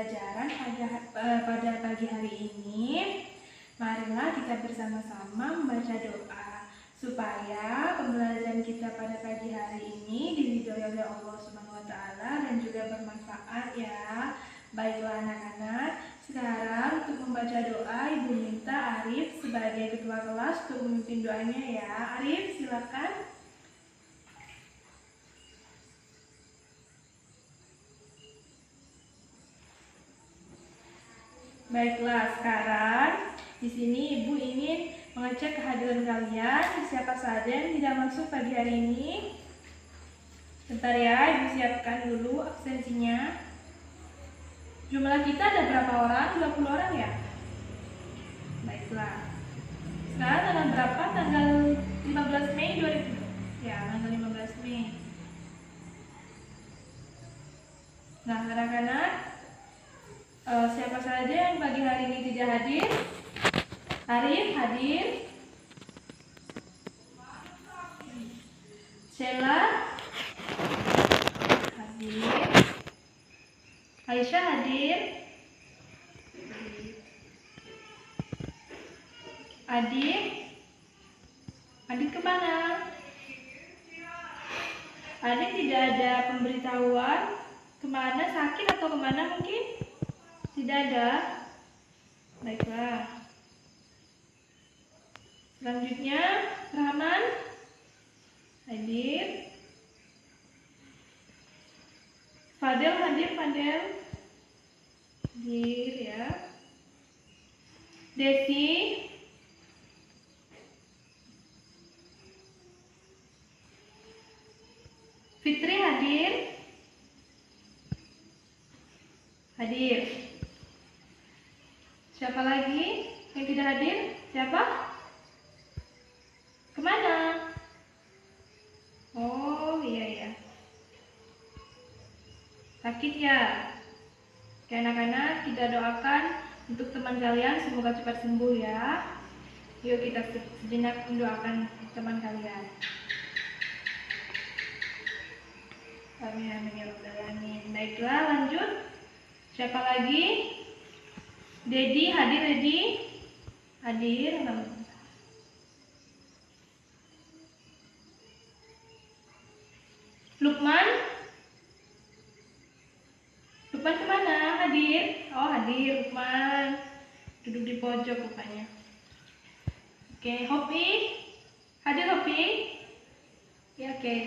pembelajaran pada pagi hari ini, marilah kita bersama-sama membaca doa supaya pembelajaran kita pada pagi hari ini diridhoi oleh Allah Subhanahu wa Ta'ala dan juga bermanfaat ya. Baiklah anak-anak, sekarang untuk membaca doa Ibu minta Arif sebagai ketua kelas untuk memimpin doanya ya. Arif, silakan. Baiklah, sekarang di sini Ibu ingin mengecek kehadiran kalian. Siapa saja yang tidak masuk pagi hari ini? Bentar ya, Ibu siapkan dulu absensinya. Jumlah kita ada berapa orang? 20 orang ya? Baiklah. Sekarang tanggal berapa? Tanggal 15 Mei 2020. Ya, tanggal 15 Mei. Nah, anak-anak, siapa saja yang pagi hari ini tidak hadir? Arif hadir. Sheila hadir. Aisyah hadir. Adik kemana? Adik tidak ada pemberitahuan kemana, sakit atau kemana mungkin? Tidak ada. Baiklah. Selanjutnya Rahman hadir. Fadel hadir, Fadel hadir ya. Desi Fitri hadir. Hadir. Siapa lagi yang tidak hadir? Siapa? Kemana? Oh iya. Sakit ya? Oke anak-anak, kita doakan untuk teman kalian semoga cepat sembuh ya. Yuk kita sejenak mendoakan teman kalian. Amin ya rabbal alamin. Baiklah, lanjut. Siapa lagi? Dedi hadir, Dedi? Hadir. Lukman kemana? Hadir? Oh hadir Lukman. Duduk di pojok rupanya. Oke, Hopi? Hadir Hopi? Ya oke.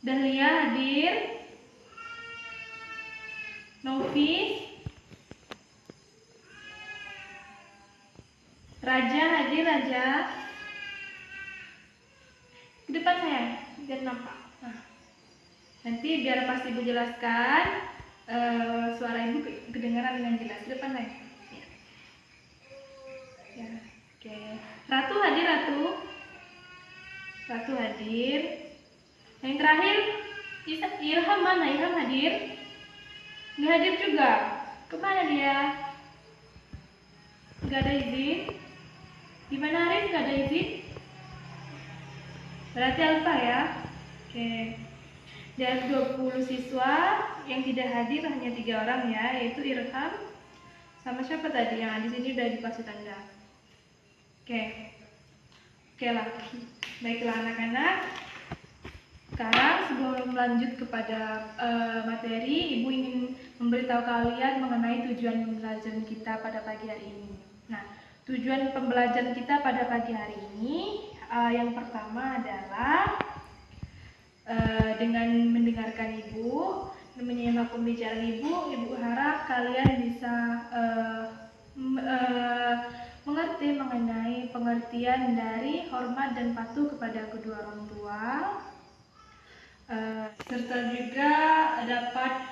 Dahlia hadir. Novi. Raja hadir, Raja. Ke depan sayang, biar nampak. Nah, nanti biar pasti Ibu jelaskan, suara Ibu kedengaran dengan jelas. Ke depan sayang. Ya, oke. Ratu hadir, Ratu. Ratu hadir. Yang terakhir, Ilham mana? Ilham hadir? Nggak hadir juga. Kemana dia? Nggak ada izin. Gimana Arif? Nggak ada izin? Berarti alfa ya. Oke. Dari 20 siswa yang tidak hadir hanya 3 orang ya, yaitu Ilham sama siapa tadi yang di sini udah dikasih tanda. Oke lah. Baiklah anak-anak. Sekarang sebelum lanjut kepada materi, Ibu ingin memberitahu kalian mengenai tujuan pembelajaran kita pada pagi hari ini. Nah, tujuan pembelajaran kita pada pagi hari ini yang pertama adalah dengan mendengarkan Ibu, menyimak pembicaraan Ibu harap kalian bisa mengerti mengenai pengertian dari hormat dan patuh kepada kedua orang tua. Serta juga dapat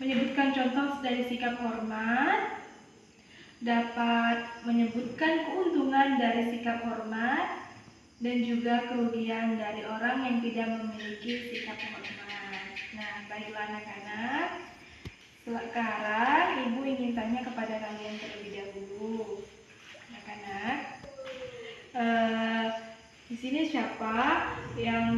menyebutkan contoh dari sikap hormat, dapat menyebutkan keuntungan dari sikap hormat dan juga kerugian dari orang yang tidak memiliki sikap hormat. Nah, baiklah anak-anak, sekarang Ibu ingin tanya kepada kalian terlebih dahulu. Anak-anak, Eh, di sini siapa yang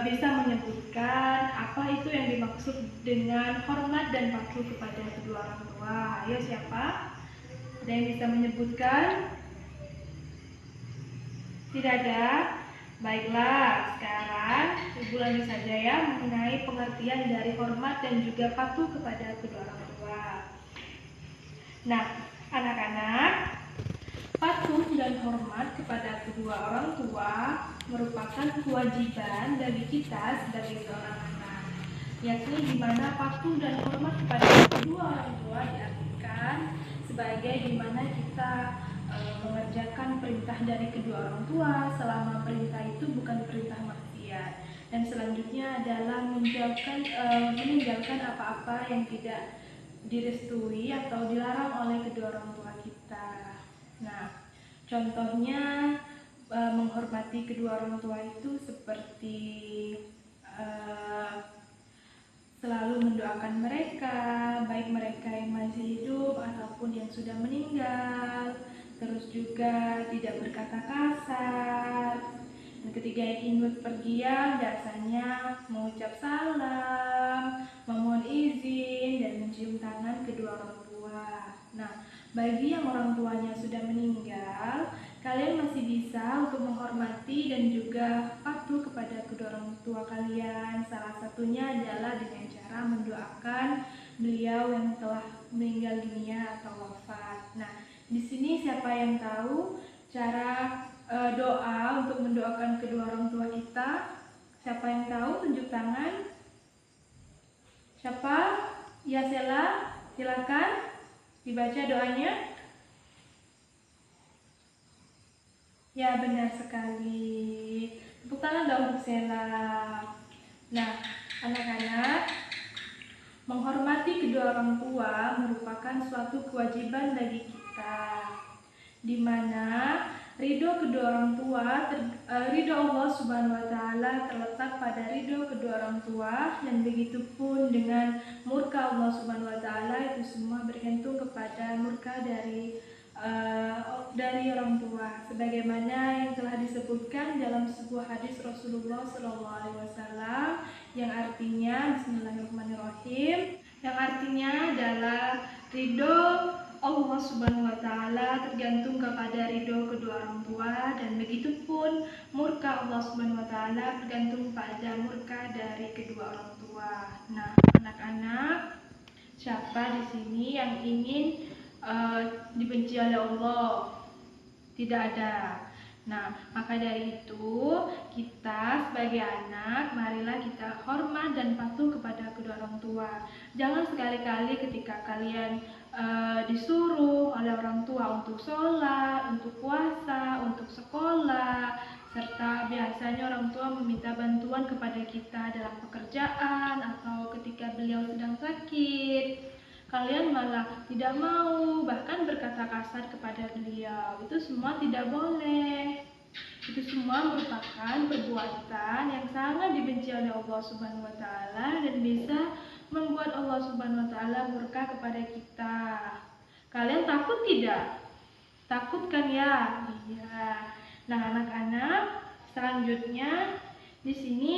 bisa menyebutkan apa itu yang dimaksud dengan hormat dan patuh kepada kedua orang tua? Ayo siapa? Ada yang bisa menyebutkan? Tidak ada? Baiklah, sekarang Ibu lanjut saja ya mengenai pengertian dari hormat dan juga patuh kepada kedua orang tua. Nah, anak-anak, patuh dan hormat kepada kedua orang tua merupakan kewajiban bagi kita sebagai seorang anak, yakni di mana patuh dan hormat kepada kedua orang tua diartikan sebagai di mana kita mengerjakan perintah dari kedua orang tua selama perintah itu bukan perintah maksiat, dan selanjutnya adalah meninggalkan apa-apa yang tidak direstui atau dilarang oleh kedua orang tua kita. Nah, contohnya menghormati kedua orang tua itu seperti selalu mendoakan mereka, baik mereka yang masih hidup ataupun yang sudah meninggal. Terus juga tidak berkata kasar. Dan ketika ingin berpergian, biasanya mengucap salam, memohon izin, dan mencium tangan kedua orang tua. Nah, bagi yang orang tuanya sudah meninggal, kalian masih bisa untuk menghormati dan juga patuh kepada kedua orang tua kalian. Salah satunya adalah dengan cara mendoakan beliau yang telah meninggal dunia atau wafat. Nah, di sini siapa yang tahu cara doa untuk mendoakan kedua orang tua kita? Siapa yang tahu? Tunjuk tangan. Siapa? Ya, Sela, silakan dibaca doanya. Ya, benar sekali. Tepuk tangan dong untuk Sela. Nah, anak-anak, menghormati kedua orang tua merupakan suatu kewajiban bagi kita, di mana ridho kedua orang tua, ridho Allah Subhanahu wa Ta'ala terletak pada ridho kedua orang tua, dan begitu pun dengan murka Allah Subhanahu wa Ta'ala, itu semua bergantung kepada murka dari orang tua, sebagaimana yang telah disebutkan dalam sebuah hadis Rasulullah SAW yang artinya Bismillahirrahmanirrahim, yang artinya adalah ridho Allah Subhanahu wa Ta'ala tergantung kepada ridho kedua orang tua, dan begitu pun murka Allah Subhanahu wa Ta'ala tergantung pada murka dari kedua orang tua. Nah, anak-anak, siapa di sini yang ingin dibenci oleh Allah? Tidak ada. Nah, maka dari itu kita sebagai anak, marilah kita hormat dan patuh kepada kedua orang tua. Jangan sekali-kali ketika kalian disuruh oleh orang tua untuk sholat, untuk puasa, untuk sekolah, serta biasanya orang tua meminta bantuan kepada kita dalam pekerjaan atau ketika beliau sedang sakit, kalian malah tidak mau, bahkan berkata kasar kepada beliau. Itu semua tidak boleh. Itu semua merupakan perbuatan yang sangat dibenci oleh Allah Subhanahu wa Ta'ala dan bisa membuat Allah Subhanahu wa Ta'ala murka kepada kita. Kalian takut tidak? Takut kan ya? Iya. Nah, anak-anak, selanjutnya di sini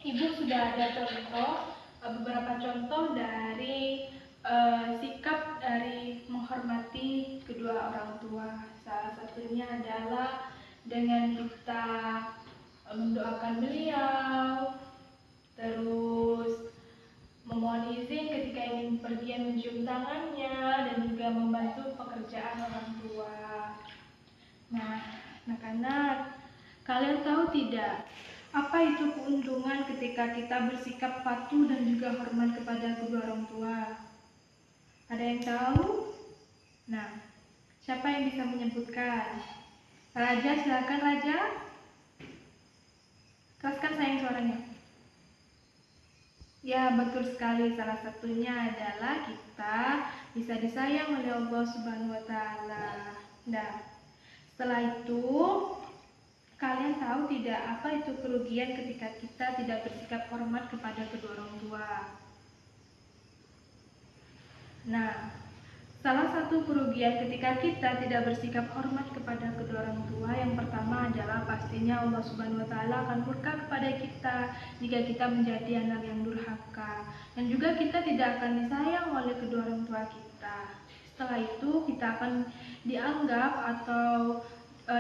Ibu sudah ada contoh, beberapa contoh dari sikap dari menghormati kedua orang tua. Salah satunya adalah dengan kita mendoakan beliau, terus memohon izin ketika ingin pergi mencium tangannya, dan juga membantu pekerjaan orang tua. Nah, anak-anak, kalian tahu tidak apa itu keuntungan ketika kita bersikap patuh dan juga hormat kepada kedua orang tua? Ada yang tahu? Nah, siapa yang bisa menyebutkan? Raja, silakan Raja. Keraskan sayang suaranya. Ya, betul sekali. Salah satunya adalah kita bisa disayang oleh Allah Subhanahu wa Ta'ala. Nah, setelah itu, kalian tahu tidak apa itu kerugian ketika kita tidak bersikap hormat kepada kedua orang tua? Nah, Salah satu kerugian ketika kita tidak bersikap hormat kepada kedua orang tua yang pertama adalah pastinya Allah Subhanahu wa taala akan murka kepada kita jika kita menjadi anak yang durhaka, dan juga kita tidak akan disayang oleh kedua orang tua kita. Setelah itu kita akan dianggap atau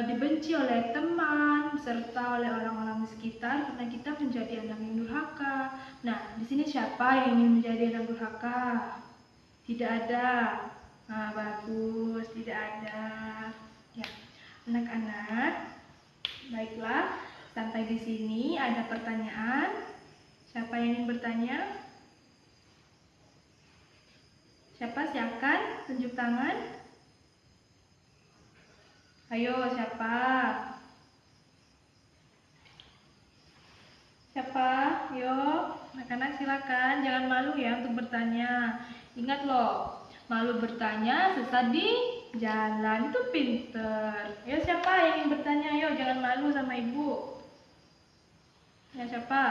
dibenci oleh teman serta oleh orang-orang di sekitar karena kita menjadi anak yang durhaka. Nah, di sini siapa yang ingin menjadi anak durhaka? Tidak ada. Nah, bagus, tidak ada. Ya, anak-anak, baiklah, sampai di sini ada pertanyaan. Siapa yang ingin bertanya? Siapa? Silakan tunjuk tangan. Ayo, siapa? Siapa? Ayo, anak-anak silakan, jangan malu ya untuk bertanya. Ingat loh, malu bertanya sesat di jalan, itu pinter. Ayo siapa yang ingin bertanya? Ayo, jangan malu sama ibu. Ya siapa?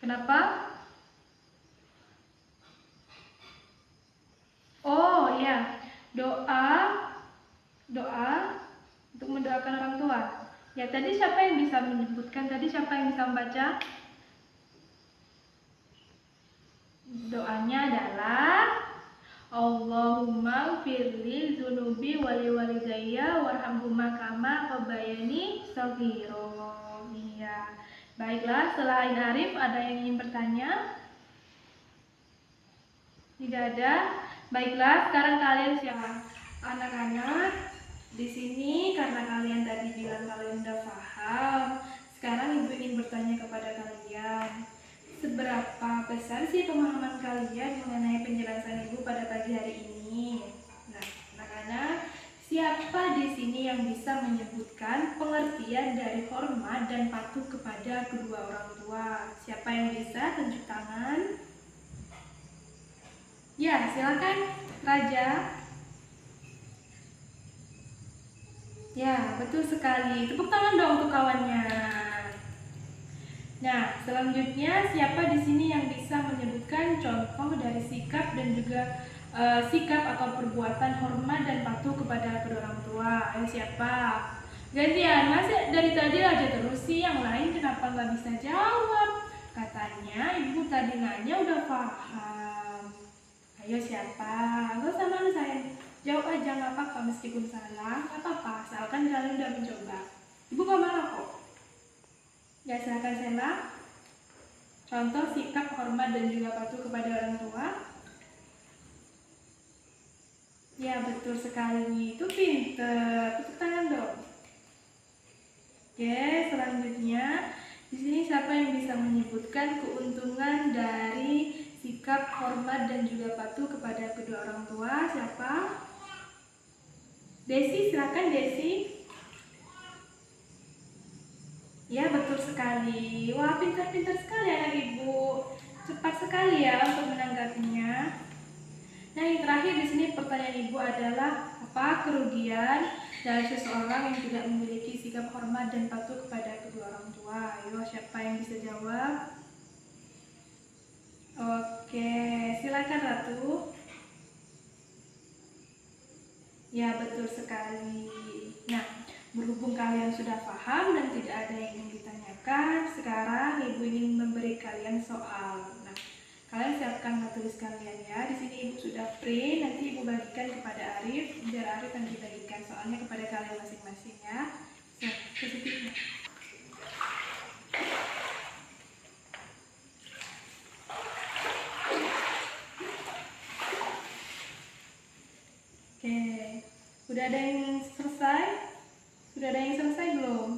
Kenapa? Oh ya, doa untuk mendoakan orang tua. Ya tadi siapa yang bisa menyebutkan? Tadi siapa yang bisa membaca? Doanya adalah Allahumma firli dzunubi wali walidayya warhamhuma kama rabbayani shaghira. Iya. Baiklah, selain Arif ada yang ingin bertanya? Tidak ada. Baiklah, sekarang kalian siapa? Anak-anak, di sini karena kalian tadi bilang kalian udah paham, sekarang ibu ingin bertanya kepada kalian, seberapa besar sih pemahaman kalian mengenai penjelasan ibu pada pagi hari ini? Nah, anak-anak, siapa di sini yang bisa menyebutkan pengertian dari hormat dan patuh kepada kedua orang tua? Siapa yang bisa? Tunjuk tangan. Ya, silakan, Raja. Ya, betul sekali. Tepuk tangan dong untuk kawannya. Nah, selanjutnya siapa di sini yang bisa menyebutkan contoh dari sikap dan juga sikap atau perbuatan hormat dan patuh kepada kedua orang tua? Ayo siapa? Gantian, masih dari tadi aja terus sih, yang lain kenapa nggak bisa jawab? Katanya ibu tadi nanya udah paham. Ayo siapa? Gak usah malu sayang. Jawab aja, nggak apa-apa, meskipun salah, nggak apa-apa, asalkan kalian udah mencoba. Ibu gak marah kok. Ya silakan Sela. Contoh sikap hormat dan juga patuh kepada orang tua. Ya betul sekali, itu pinter. Tepuk tangan dong. Oke, selanjutnya di sini siapa yang bisa menyebutkan keuntungan dari sikap hormat dan juga patuh kepada kedua orang tua? Siapa? Desi, silakan Desi. Ya betul sekali. Wah, pintar-pintar sekali anak ibu. Cepat sekali ya untuk menanggapinya. Nah, yang terakhir di sini pertanyaan ibu adalah apa kerugian dari seseorang yang tidak memiliki sikap hormat dan patuh kepada kedua orang tua? Ayo, siapa yang bisa jawab? Oke, silakan Ratu. Ya, betul sekali. Nah, berhubung kalian sudah paham dan tidak ada yang ingin ditanyakan, sekarang ibu ingin memberi kalian soal. Nah, kalian siapkan tulis kalian ya. Di sini ibu sudah print, nanti ibu bagikan kepada Arif, biar Arif nanti bagikan soalnya kepada kalian masing-masing ya. Positifnya. Oke, udah ada yang selesai? Sudah ada yang selesai belum?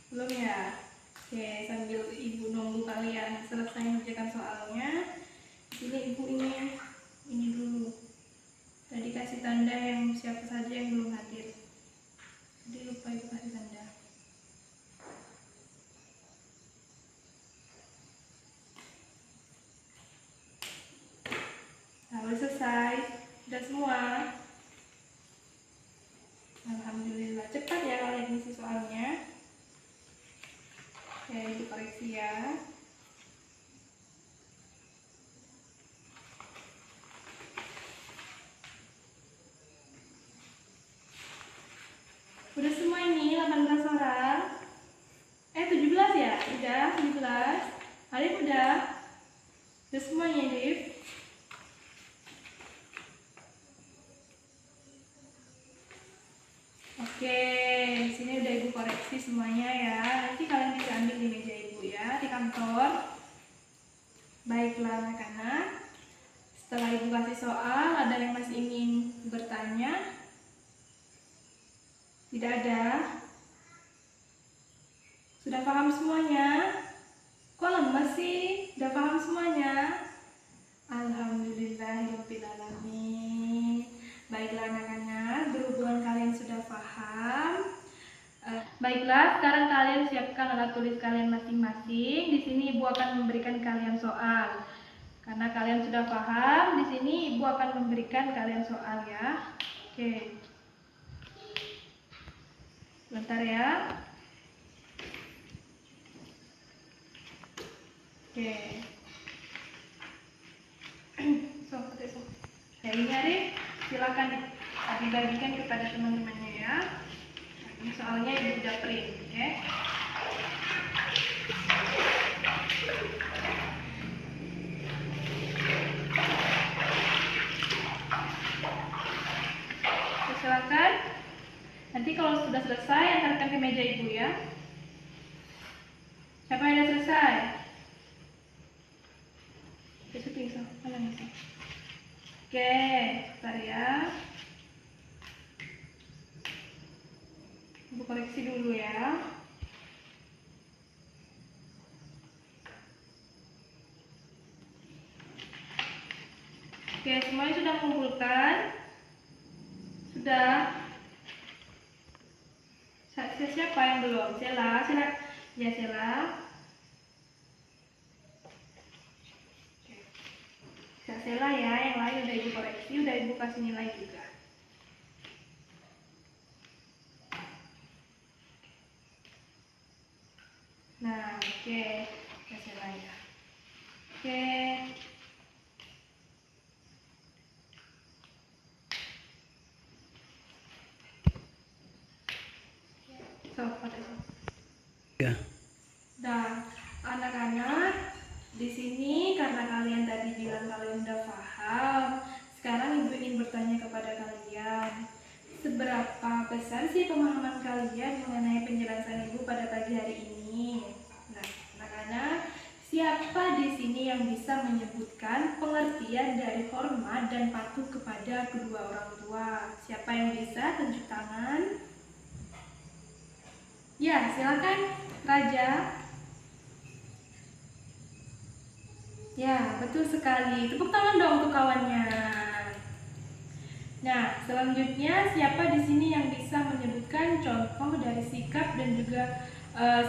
Belum ya? Oke, sambil ibu nunggu kalian selesai mengerjakan soalnya, ini ibu ini dulu. Tadi kasih tanda yang siapa saja yang belum hadir. Jadi lupa ibu kasih tanda. Nah, udah selesai. Udah semua. Alhamdulillah, cepat ya kalian isi soalnya. Oke, ibu koreksi ya. 18 orang. 17 ya? Udah, 17. Arif udah? Udah semuanya, Arif? Oke, sini udah Ibu koreksi semuanya ya. Nanti kalian bisa ambil di meja Ibu ya, di kantor. Baiklah anak-anak. Setelah Ibu kasih soal, ada yang masih ingin bertanya? Tidak ada? Sudah paham semuanya? Kok lemes sih? Sudah paham semuanya? Alhamdulillahirrahmanirrahim. Baiklah anak-anak, berhubungan kalian sudah paham. Baiklah, sekarang kalian siapkan alat tulis kalian masing-masing. Di sini Ibu akan memberikan kalian soal. Karena kalian sudah paham, di sini Ibu akan memberikan kalian soal ya. Oke. Bentar ya. Oke. Ini Arif, silakan dibagikan kepada teman-temannya ya. Ini soalnya Ibu udah print, oke? Silakan. Nanti kalau sudah selesai, antarkan ke meja Ibu ya. Siapa yang sudah selesai? Oke, bentar ya. Ibu koreksi dulu ya. Oke, semuanya sudah mengumpulkan? Sudah? Siapa yang belum? Sela, ya Sela. Sela ya, yang lain udah Ibu koreksi, udah Ibu kasih nilai juga. Nah, oke, Sela ya. Oke. Ya. Dan anak-anak, di sini karena kalian tadi bilang kalian udah paham, sekarang Ibu ingin bertanya kepada kalian, seberapa besar sih pemahaman kalian mengenai penjelasan Ibu pada pagi hari ini? Nah, anak-anak, siapa di sini yang bisa menyebutkan pengertian dari hormat dan patuh kepada kedua orang tua? Siapa yang bisa? Tunjuk tangan. Ya, silakan Raja. Ya, betul sekali. Tepuk tangan dong untuk kawannya. Nah, selanjutnya siapa di sini yang bisa menyebutkan contoh dari sikap dan juga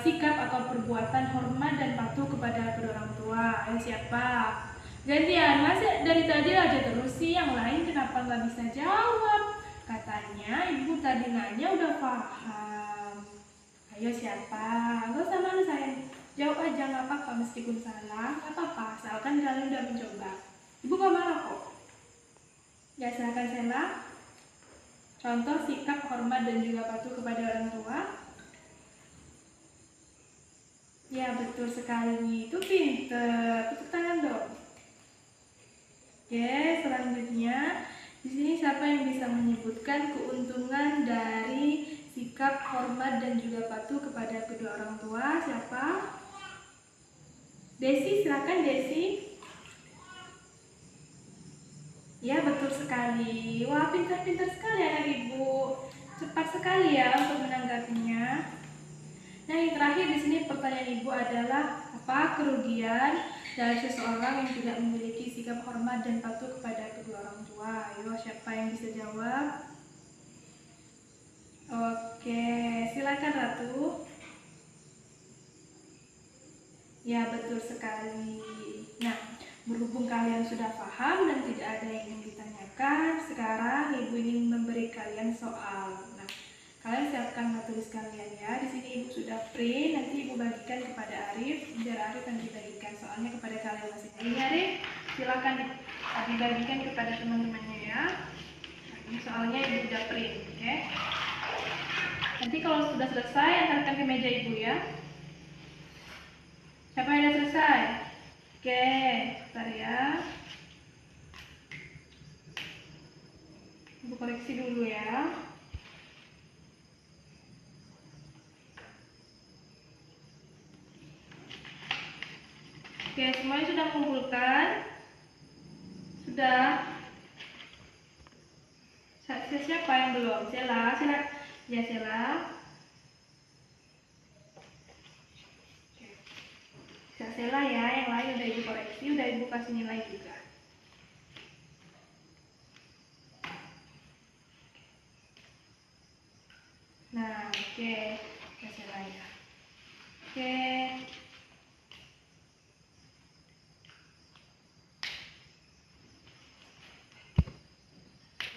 sikap atau perbuatan hormat dan patuh kepada kedua orang tua? Ayo siapa? Gantian, masih dari tadi aja terus sih, yang lain kenapa nggak bisa jawab? Katanya Ibu tadi nanya udah paham. Ayo siapa? Gak usah malu sayang. Jawab aja, nggak apa-apa meskipun salah, nggak apa-apa, asalkan kalian udah mencoba. Ibu gak marah kok. Ya, silakan Sela. Contoh sikap hormat dan juga patuh kepada orang tua. Ya, betul sekali. Itu pinter. Tepuk tangan dong. Oke, selanjutnya di sini siapa yang bisa menyebutkan keuntungan dari sikap hormat dan juga patuh kepada kedua orang tua? Siapa? Desi, silakan Desi. Ya, betul sekali. Wah, pintar-pintar sekali anak Ibu. Cepat sekali ya untuk menanggapinya. Nah, yang terakhir di sini pertanyaan Ibu adalah apa kerugian dari seseorang yang tidak memiliki sikap hormat dan patuh kepada kedua orang tua? Ayo, siapa yang bisa jawab? Oke, silakan Ratu. Ya, betul sekali. Nah, berhubung kalian sudah paham dan tidak ada yang ingin ditanyakan, sekarang Ibu ingin memberi kalian soal. Nah, kalian siapkan alat tulis kalian ya. Di sini Ibu sudah print, nanti Ibu bagikan kepada Arif, biar Arif nanti bagikan soalnya kepada kalian masing-masing. Ini Arif, silakan dibagikan kepada teman-temannya ya. Nah, ini soalnya Ibu sudah print, oke? Nanti kalau sudah selesai, antarkan ke meja ibu ya. Siapa yang sudah selesai? Oke, bentar ya. Ibu koreksi dulu ya. Oke, semuanya sudah mengumpulkan? Sudah? Siapa yang belum? Sela, ya Sela. Sela ya, yang lain udah ibu koreksi, udah ibu kasih nilai juga. Nah, oke, Sela ya. Oke.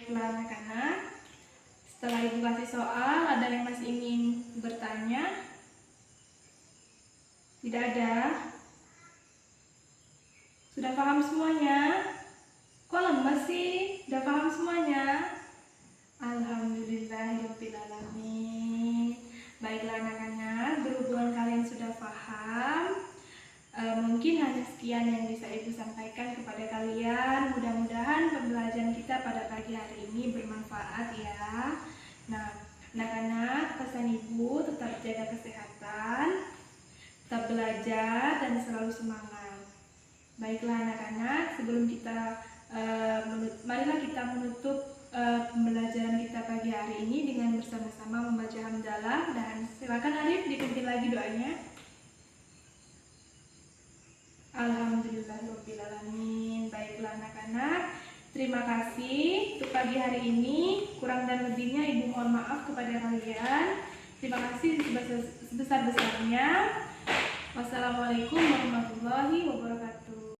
Anak-anak, setelah ibu kasih soal, ada yang masih ingin bertanya? Tidak ada? Sudah paham semuanya? Kok lemes sih? Sudah paham semuanya? Alhamdulillahirrahmanirrahim. Baiklah anak-anak, berhubungan kalian sudah paham, mungkin hanya sekian yang bisa ibu sampaikan kepada kalian. Mudah-mudahan pembelajaran kita pada pagi hari ini bermanfaat ya. Nah, anak-anak, pesan ibu tetap jaga kesehatan, tetap belajar dan selalu semangat. Baiklah anak-anak, sebelum kita marilah kita menutup pembelajaran kita pagi hari ini dengan bersama-sama membaca hamdalah, dan silakan Arif dipimpin lagi doanya. Alhamdulillahirrahmanirrahim. Baiklah anak-anak, terima kasih untuk pagi hari ini. Kurang dan lebihnya ibu mohon maaf kepada kalian. Terima kasih sebesar-besarnya. Wassalamualaikum warahmatullahi wabarakatuh.